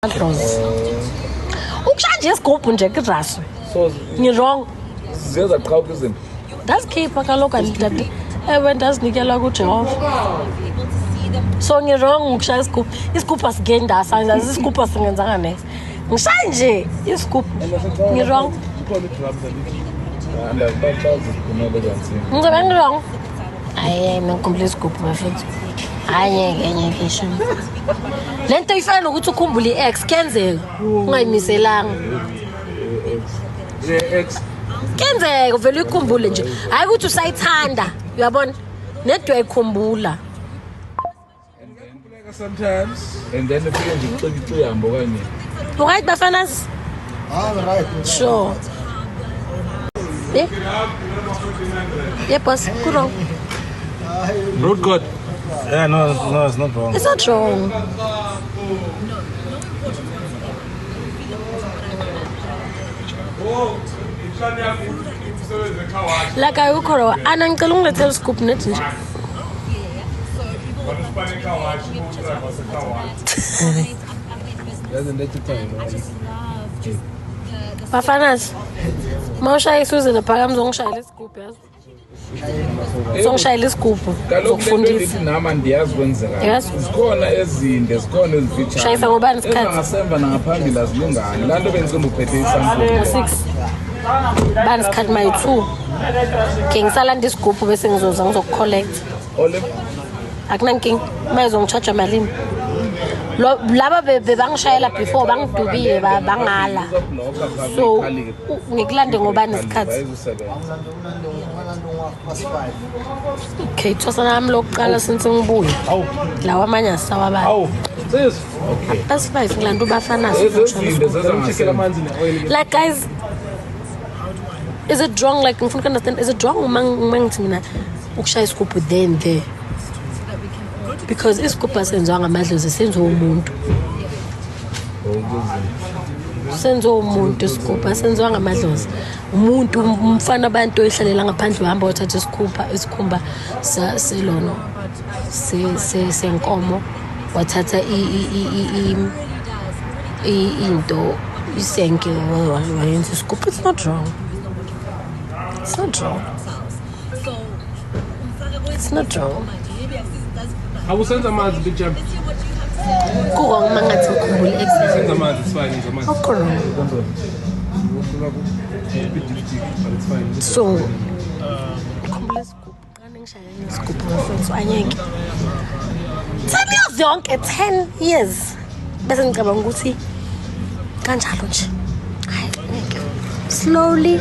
Dlozi. Ukushanje isigubhu nje kiraso. So Ngirong. ziyenza qhawuka izinto. Dasikhipha kaloku andidade. Ewe ndasinikela kuJehova. So ngirong ukushaya isigubhu. Isigubhu asigenda asazi isigubhu asingenzanga nese. Ngishaya nje isigubhu. Ngirong. Ngizobe ngirong. Hayi ngikhumbula isigubhu bafethu. Hayi ngeke sho. Lento ifana nokuthi ukhumbule i-ex kenzeka ungayimiselanga. Ex Kenzeka uvela ukukhumbule nje. Hayi ukuthi usayithanda. Uyabona? Nedwe ayikhumbula. sometimes and then ufike nje ucika ihambo kanye. Right bafanas? Right. Sure. Yeah. Yeah, boss. Good wrong. Road God. Yeah, no, it's not wrong. It's not wrong. Like I ukoro anangicela ungilethele scoop net nje. Bafanas. Mawushaya isuze lapha ngizongishayela isigubhu yazi. Ngizongishayela isigubhu. Ngokufundisa nama ndiyazi kwenzeka. Sikhona ezinde, sikhona ezifitshane. Shayisa ngobani isikhathi? Ngasemva nangaphambili azilungani. Lanto bengicela uphethe isample. 6. Bani isikhathi my 2. Ke ngisalanda isigubhu bese ngizoza ngizokucollect. Ole Akunankinga. Mayizongicharge malini? Laba bebangishayela before bangidubile bangala. So ngikulande ngobani isikhathi? Okay, thosana nami lokuqala since ngibuye. Lawa amanye asawabala. sis. Okay. That's 5 ngilanda ubafana. Like guys, is it wrong like ngifuna understand is it wrong uma ngithi mina ukushaya isigubhu then there? Because isigubhu senziwa ngamadlozi senziwa umuntu. Senziwa umuntu isigubhu senziwa ngamadlozi. Umuntu umfana abantu oyihlalela ngaphandle uhamba uthatha isikhumba selono senkomo wathatha into isenke wayenza isigubhu. It's not wrong. It's not wrong. It's not wrong. Awusenza amanzi big jump. Kuwrong mangathi ukhumbula exercise. Senza amanzi it's fine, senza amanzi. Okho. So ukhumbula isigubhu qane ngishayela isigubhu mfethu anyeke. 10 years yonke 10 years. Bese ngicabanga ukuthi kanjalo nje. Hayi ngeke. Slowly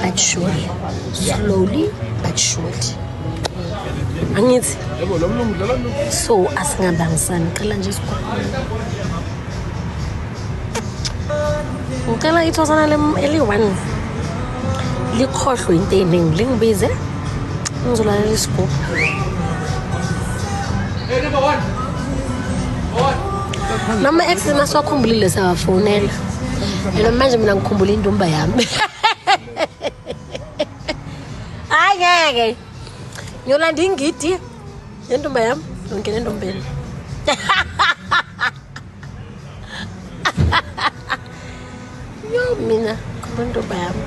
but surely. Slowly but surely. Angithi Yebo lo mlungu dlala lo. so asingabangisani qela nje isigubhu. Ngicela ithosana eli1 likhohlwe into eningi lingibize ngizolalela isigubhu. Hey number 1. Noma ex maswakhumbulile sawafonela. Yena manje mina ngikhumbula indumba yami. Ayeke. Ngiyolanda ingidi yendumba yami ngingena endombeni. Yo mina indumba yami.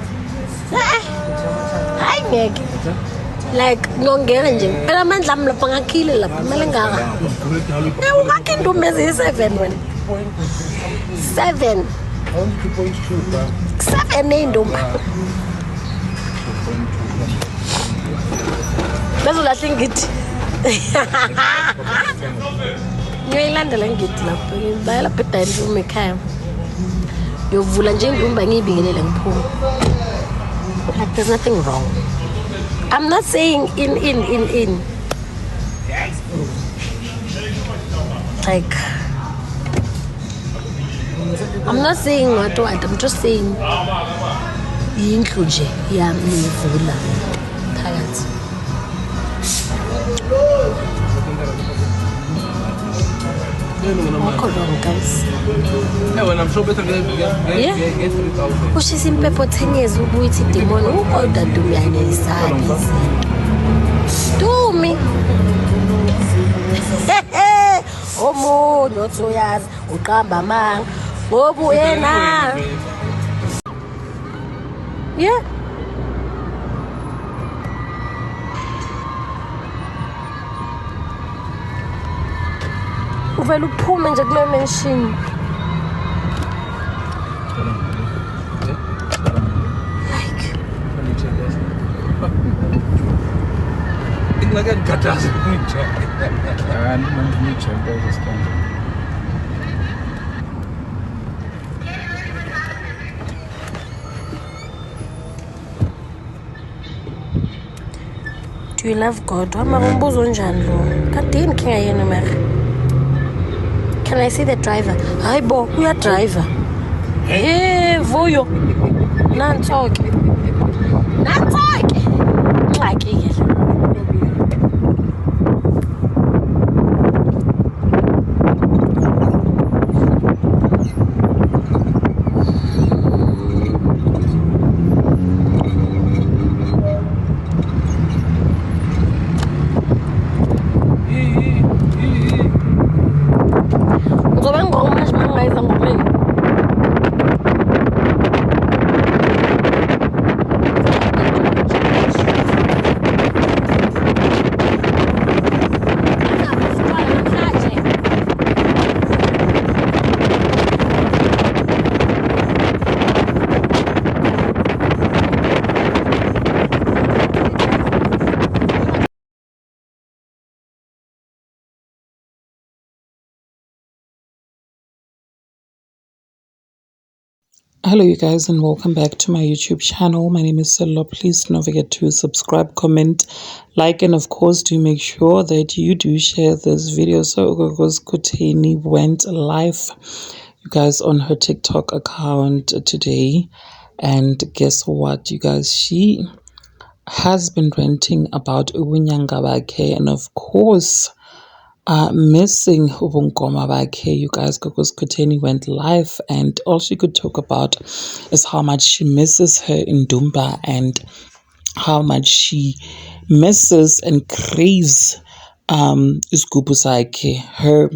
Hayi ngeke. Like ngongena nje. Phela amandla ami lapha ngakhile lapha kumele ngaka. Ungakhe indumba eziyi7 wena. 7. 7 indumba. Bazolahla ingidi. Ngiyilandela ingidi lapha. Bayala bheda indumba ekhaya. Yovula nje indumba ngiyibingelele ngiphuma. Like there's nothing wrong. I'm not saying in. Like I'm not saying what. I'm just saying indlu nje yami ngivula phakathi. What's wrong, guys? Hey, when I'm sure better get 3,000. Ushisa impepho 10 years ubuyithi demon ukodwa Dumi yanesabi. Dumi. Omunye othoyazi uqamba amanga Bobu yena. Yeah. Uvela uphume nje kule mention. Like a catastrophe. Do you love God? Wamabumbuzo njani lo? Kadini kinga yena mara. Can I see the driver? Hayi bo, uya driver. Hey, Vuyo. Nansoke. Nansoke. Ngxaki ke. Uzoba ngoma nje mangayisa ngomeni. Hello you guys and welcome back to my YouTube channel. My name is Sello. Please don't forget to subscribe, comment, like, and of course do make sure that you do share this video. So Ugogo Skuteni went live, you guys, on her TikTok account today, and guess what, you guys, she has been ranting about ubunyanga bakhe, and of course missing ubungoma bakhe, you guys. Gogo Skuteni went live and all she could talk about is how much she misses her in Dumba and how much she misses and craves isigubhu sakhe, her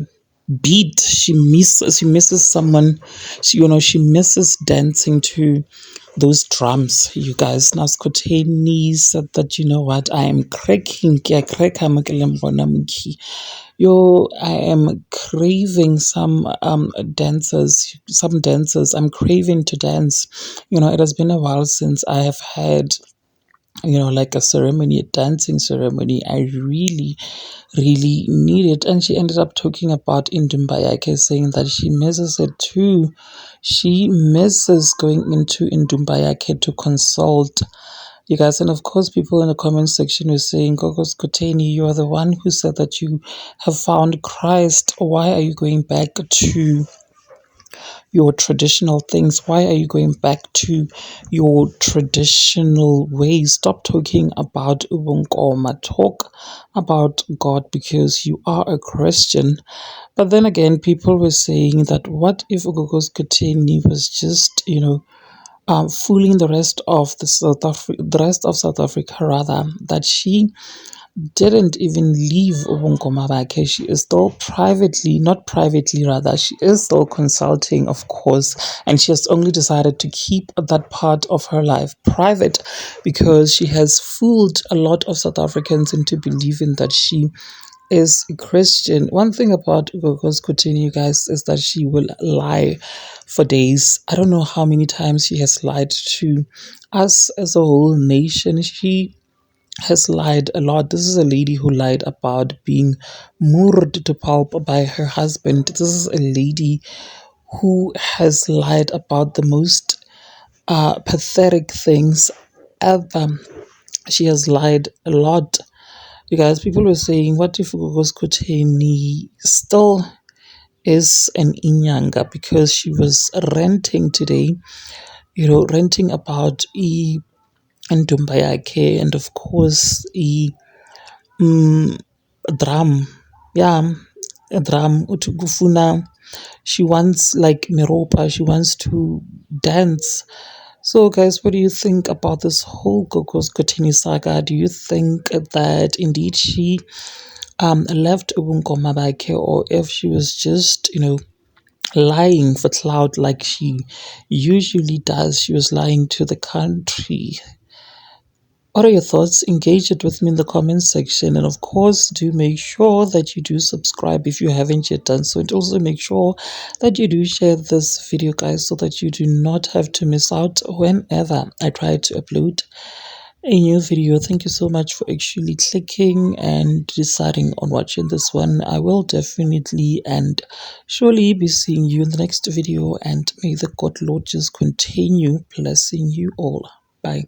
beat. She misses someone, she misses dancing to those drums, you guys. Now Skuteni said that, you know what, I am cracking, yo, I am craving some dancers. I'm craving to dance. It has been a while since I have had, like a ceremony, a dancing ceremony. I really, really need it. And she ended up talking about Indumbayake, saying that she misses it too. She misses going into Indumbayake to consult, you guys. And of course, people in the comment section were saying, Gogo Skuteni, you are the one who said that you have found Christ. Why are you going back to your traditional things? Why are you going back to your traditional ways? Stop talking about ubunkoma. Talk about God, because you are a Christian. But then again, people were saying that what if Gogo Skuteni was just, fooling the rest of South Africa, rather, that she didn't even leave ubungoma bakhe. She is still not privately rather, she is still consulting, of course, and she has only decided to keep that part of her life private because she has fooled a lot of South Africans into believing that she is a Christian. One thing about Gogo Skuteni, you guys, is that she will lie for days. I don't know how many times she has lied to us as a whole nation. She has lied a lot. This is a lady who lied about being murdered to pulp by her husband. This is a lady who has lied about the most pathetic things ever. She has lied a lot. You guys, people were saying, what if Gogo Skuteni still is an Inyanga, because she was ranting today, ranting about Ndumbayake, and of course drum. Yeah, a drum uthi kufuna, she wants like meropa, she wants to dance. So guys, what do you think about this whole Gogo Skuteni saga? Do you think that indeed she left ubungoma bakhe, or if she was just lying for clout like she usually does. She was lying to the country. What are your thoughts? Engage it with me in the comments section. And of course, do make sure that you do subscribe if you haven't yet done so. And also make sure that you do share this video, guys, so that you do not have to miss out whenever I try to upload a new video. Thank you so much for actually clicking and deciding on watching this one. I will definitely and surely be seeing you in the next video. And may the God Lord just continue blessing you all. Bye.